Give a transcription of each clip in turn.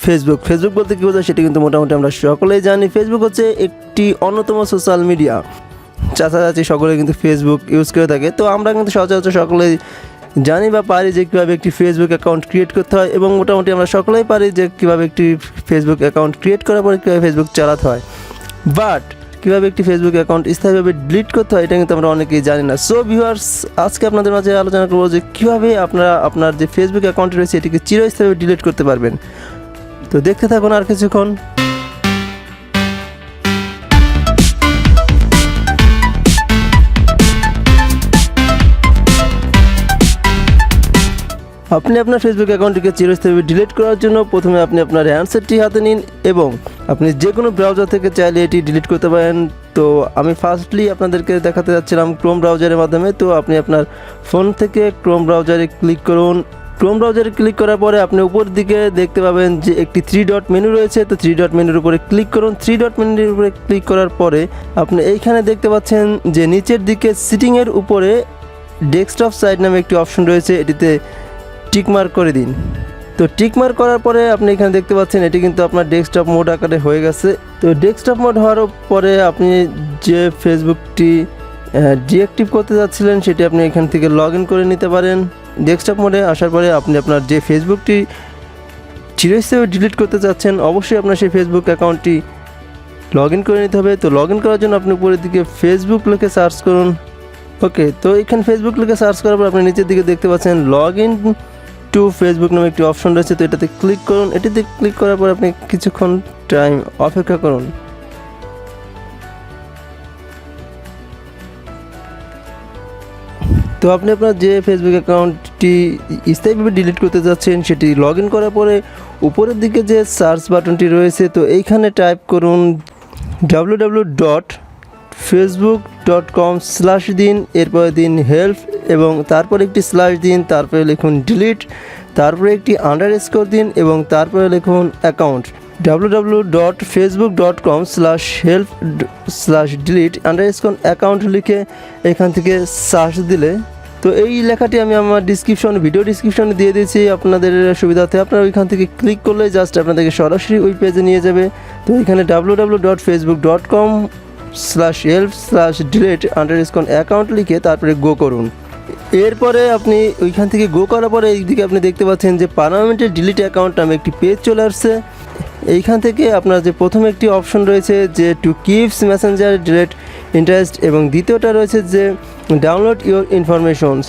Facebook বলতে কী বোঝায় সেটা কিন্তু মোটামুটি আমরা সকলেই জানি। ফেসবুক হচ্ছে একটি অন্যতম সোশ্যাল মিডিয়া, চাচাচাচি সকলে কিন্তু ফেসবুক ইউজ করে থাকে। তো আমরা কিন্তু সচরাচর সকলেই জানি বা পারি যে কীভাবে একটি ফেসবুক অ্যাকাউন্ট ক্রিয়েট করতে হয়, এবং মোটামুটি আমরা সকলেই পারি যে কীভাবে একটি ফেসবুক অ্যাকাউন্ট ক্রিয়েট করার পরে কীভাবে ফেসবুক চালাতে হয়। বাট কীভাবে একটি ফেসবুক অ্যাকাউন্ট স্থায়ীভাবে ডিলিট করতে হয় এটা কিন্তু আমরা অনেকেই জানি না। সো ভিউয়ার্স, আজকে আপনাদের মাঝে আলোচনা করবো যে কীভাবে আপনারা আপনার যে ফেসবুক অ্যাকাউন্ট রয়েছে এটিকে চিরস্থায়ীভাবে ডিলিট করতে পারবেন। তো দেখতে থাকুন আর কিছুক্ষণ। আপনি আপনার ফেসবুক অ্যাকাউন্টটিকে চিরস্থায়ীভাবে ডিলিট করার জন্য প্রথমে আপনি আপনার হ্যান্ডসেটটি হাতে নিন এবং আপনি যে কোনো ব্রাউজার থেকে চাইলে এটি ডিলিট করতে পারেন। তো আমি ফার্স্টলি আপনাদেরকে দেখাতে যাচ্ছিলাম ক্রোম ব্রাউজারের মাধ্যমে। তো আপনি আপনার ফোন থেকে ক্রোম ব্রাউজারে ক্লিক করুন। ক্রোম ব্রাউজারে ক্লিক করার পরে আপনি উপর দিকে দেখতে পাবেন যে একটি 3 ডট মেনু রয়েছে। তো 3 ডট মেনুর উপরে ক্লিক করুন। 3 ডট মেনুর উপরে ক্লিক করার পরে আপনি এইখানে দেখতে পাচ্ছেন যে নিচের দিকে সিটিংয়ের উপরে ডেস্কটপ সাইট নামে একটি অপশন রয়েছে, এটিতে টিক মার্ক করে দিন। তো টিক মার্ক করার পরে আপনি এখানে দেখতে পাচ্ছেন এটি কিন্তু আপনার ডেস্কটপ মোড আকারে হয়ে গেছে। তো ডেস্কটপ মোড হওয়ার পরে আপনি যে ফেসবুকটি ডিঅ্যাক্টিভ করতে যাচ্ছিলেন সেটি আপনি এখান থেকে লগ ইন করে নিতে পারেন। ডেস্কটপ মোডে আসার পরে আপনি আপনার যে ফেসবুকটি চিরস্থায়ীভাবে ডিলিট করতে চাচ্ছেন অবশ্যই আপনার সেই ফেসবুক অ্যাকাউন্টটি লগ ইন করে নিতে হবে। তো লগ ইন করার জন্য আপনি উপরের দিকে ফেসবুক লিখে সার্চ করুন। ওকে, তো এখানে ফেসবুক লিখে সার্চ করার পর আপনি নিচের দিকে দেখতে পাচ্ছেন লগ ইন টু ফেসবুক নামে একটি অপশন রয়েছে। তো এটাতে ক্লিক করুন। এটিতে ক্লিক করার পর আপনি কিছুক্ষণ টাইম অপেক্ষা করুন। তো আপনি আপনার যে ফেসবুক অ্যাকাউন্টটি স্থায়ীভাবে ডিলিট করতে যাচ্ছেন সেটি লগ ইন করার পরে উপরের দিকে যে সার্চ বাটনটি রয়েছে তো এইখানে টাইপ করুন www.facebook.com/ দিন, এরপরে দিন হেল্প এবং তারপরে একটি স্ল্যাশ দিন, তারপরে লিখুন ডিলিট, তারপরে একটি আন্ডারস্কোর দিন এবং তারপরে লিখুন অ্যাকাউন্ট। www.facebook.com/help/delete অ্যাকাউন্ট লিখে এখান থেকে সার্চ দিলে, তো এই লেখাটি আমি আমার ভিডিও ডিসক্রিপশনে দিয়ে দিয়েছি আপনাদের সুবিধার্থে। আপনারা ওইখান থেকে ক্লিক করলে জাস্ট আপনাদেরকে সরাসরি ওই পেজে নিয়ে যাবে। তো এখানে www.facebook.com/help/delete অ্যাকাউন্ট লিখে তারপরে গো করুন। এরপরে আপনি ওইখান থেকে গো করার পরে এইদিকে আপনি দেখতে পাচ্ছেন যে পার্মানেন্ট ডিলিট অ্যাকাউন্ট নামে একটি পেজ চলে আসছে। এইখান থেকে আপনার যে প্রথম একটি অপশন রয়েছে যে to keeps messenger delete interest এবং দ্বিতীয়টা রয়েছে যে ডাউনলোড ইউর ইনফরমেশনস।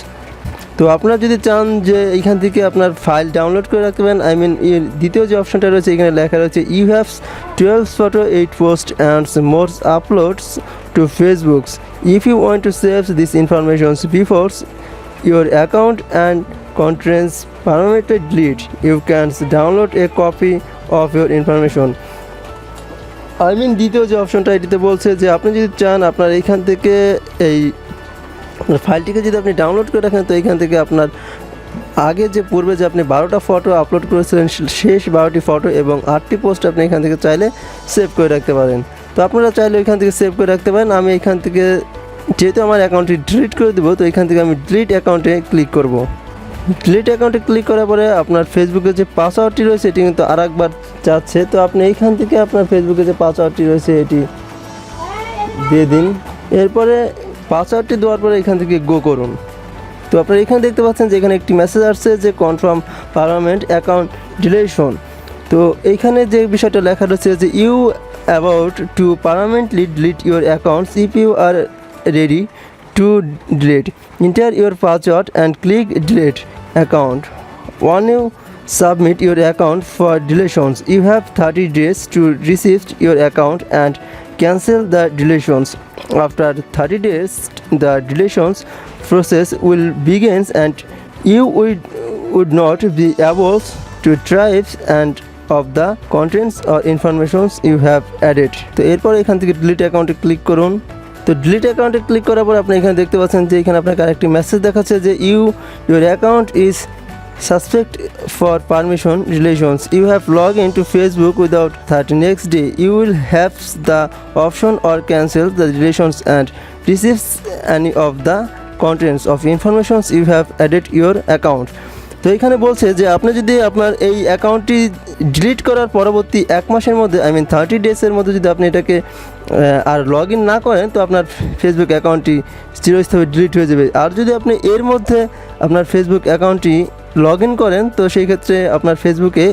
তো আপনারা যদি চান যে এইখান থেকে আপনার ফাইল ডাউনলোড করে রাখবেন, এর দ্বিতীয় যে অপশনটা রয়েছে এখানে লেখা রয়েছে you have 12 photo 8 post and more uploads to Facebooks if you want to save this informations before your account and contains permanent delete, you can download a copy of your information. দ্বিতীয় যে অপশনটা এটিতে বলছে যে আপনি যদি চান আপনার এইখান থেকে এই ফাইলটিকে যদি আপনি ডাউনলোড করে রাখেন তো এইখান থেকে আপনার আগে যে পূর্বে যে আপনি 12টা ফটো আপলোড করেছিলেন শেষ 12টি ফটো এবং 8টি পোস্ট আপনি এখান থেকে চাইলে সেভ করে রাখতে পারেন। তো আপনারা চাইলে ওইখান থেকে সেভ করে রাখতে পারেন। আমি এখান থেকে যেহেতু আমার অ্যাকাউন্টটি ডিলিট করে দেবো তো এখান থেকে আমি ডিলিট অ্যাকাউন্টে ক্লিক করব। ডিলিট অ্যাকাউন্টে ক্লিক করার পরে আপনার ফেসবুকের যে পাসওয়ার্ডটি রয়েছে এটি কিন্তু আরেকবার চাচ্ছে। তো আপনি এইখান থেকে আপনার ফেসবুকে যে পাসওয়ার্ডটি রয়েছে এটি দিয়ে দিন। এরপরে পাসওয়ার্ডটি দেওয়ার পরে এখান থেকে গো করুন। তো আপনারা এখানে দেখতে পাচ্ছেন যে এখানে একটি মেসেজ আসছে যে কনফার্ম পার্মানেন্ট অ্যাকাউন্ট ডিলিশন। তো এইখানে যে বিষয়টা লেখা রয়েছে যে you about to permanently delete your accounts if you are ready to delete, enter your password and click delete account. When you submit your account for deletions, you have 30 days to receive your account and cancel the deletions. After 30 days the deletions process will begin and you would not be able to trace and of the contents or informations you have added. তো এরপর এখান থেকে delete অ্যাকাউন্টে click করুন। তো delete অ্যাকাউন্টে click করার পর আপনি এখানে দেখতে পাচ্ছেন যে এখানে আপনাকে আরেকটি মেসেজ দেখাচ্ছে যে your account is suspect for permission relations, you have log in to Facebook without 30 next day you will have the option or cancel the relations and receives any of the contents of informations you have added your account. তো এখানে বলছে যে আপনি যদি আপনার এই অ্যাকাউন্টটি delete করার পরবর্তী 1 মাসের মধ্যে 30 ডেজের মধ্যে যদি আপনি এটাকে আর লগ ইন না করেন তো আপনার ফেসবুক অ্যাকাউন্টটি চিরস্থায়ী ডিলিট হয়ে যাবে। আর যদি আপনি এর মধ্যে আপনার ফেসবুক অ্যাকাউন্টটি লগ ইন করেন তো সেই ক্ষেত্রে আপনার ফেসবুকে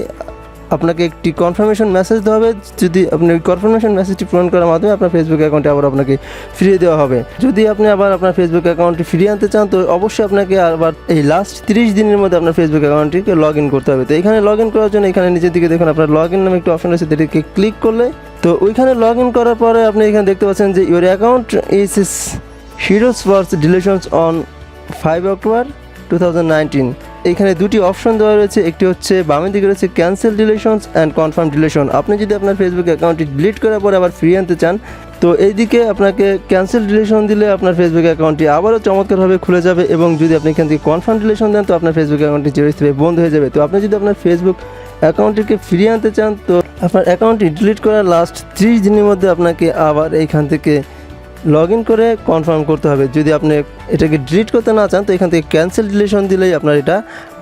আপনাকে একটি কনফার্মেশন মেসেজ দেওয়া হবে। যদি আপনি ওই কনফার্মেশন মেসেজটি পূরণ করার মাধ্যমে আপনার ফেসবুক অ্যাকাউন্টে আবার আপনাকে ফিরিয়ে দেওয়া হবে। যদি আপনি আবার আপনার ফেসবুক অ্যাকাউন্টটি ফিরিয়ে আনতে চান তো অবশ্যই আপনাকে আবার এই লাস্ট 30 দিনের মধ্যে আপনার ফেসবুক অ্যাকাউন্টটিকে লগ ইন করতে হবে। তো এখানে লগ ইন করার জন্য এখানে নিচের দিকে দেখুন আপনার লগ ইন নামে একটি অপশন আছে, এটিকে ক্লিক করলে তো ওইখানে লগ ইন করার পরে আপনি এখানে দেখতে পাচ্ছেন যে your account is heroes for deletions on 5 October 2019। এখানে দুটি অপশন দেওয়া রয়েছে, একটি হচ্ছে বামের দিকে রয়েছে ক্যান্সেল ডিলিশনস অ্যান্ড কনফার্ম ডিলিশন। আপনি যদি আপনার ফেসবুক অ্যাকাউন্টটি ডিলিট করার পরে আবার ফিরিয়ে আনতে চান তো এইদিকে আপনাকে ক্যান্সেল ডিলিশন দিলে আপনার ফেসবুক অ্যাকাউন্টটি আবারও চমৎকারভাবে খুলে যাবে, এবং যদি আপনি এখান থেকে কনফার্ম ডিলিশন দেন তো আপনার ফেসবুক অ্যাকাউন্টটি চিরস্থায়ী বন্ধ হয়ে যাবে। তো আপনি যদি আপনার ফেসবুক অ্যাকাউন্টটিকে ফিরিয়ে আনতে চান তো আপনার অ্যাকাউন্টটি ডিলিট করার লাস্ট 30 দিনের মধ্যে আপনাকে আবার এইখান থেকে লগ ইন করে কনফার্ম করতে হবে। যদি আপনি এটাকে ডিলিট করতে না চান তো এখান থেকে ক্যান্সেল ডিলিশন দিলেই আপনার এটা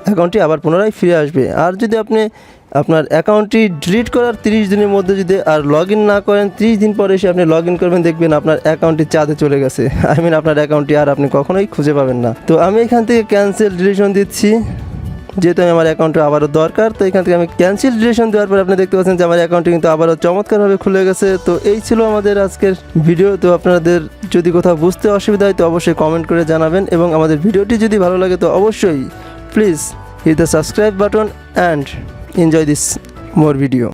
অ্যাকাউন্টটি আবার পুনরায় ফিরে আসবে। আর যদি আপনি আপনার অ্যাকাউন্টটি ডিলিট করার 30 দিনের মধ্যে যদি আর লগ ইন না করেন, 30 দিন পরে এসে আপনি লগ ইন করবেন, দেখবেন আপনার অ্যাকাউন্টটি চাঁদে চলে গেছে। আপনার অ্যাকাউন্টটি আর আপনি কখনোই খুঁজে পাবেন না। তো আমি এখান থেকে ক্যান্সেল ডিলিশন দিচ্ছি, যেহেতু আমার অ্যাকাউন্টে আবারও দরকার। তো এখান থেকে আমি ক্যান্সেল ডিলিশন দেওয়ার পর আপনি দেখতে পাচ্ছেন যে আমার অ্যাকাউন্টটি কিন্তু আবারও চমৎকারভাবে খুলে গেছে। তো এই ছিল আমাদের আজকের ভিডিও। তো আপনাদের যদি কোথাও বুঝতে অসুবিধা হয় তো অবশ্যই কমেন্ট করে জানাবেন, এবং আমাদের ভিডিওটি যদি ভালো লাগে তো অবশ্যই please hit the subscribe button and enjoy this more video.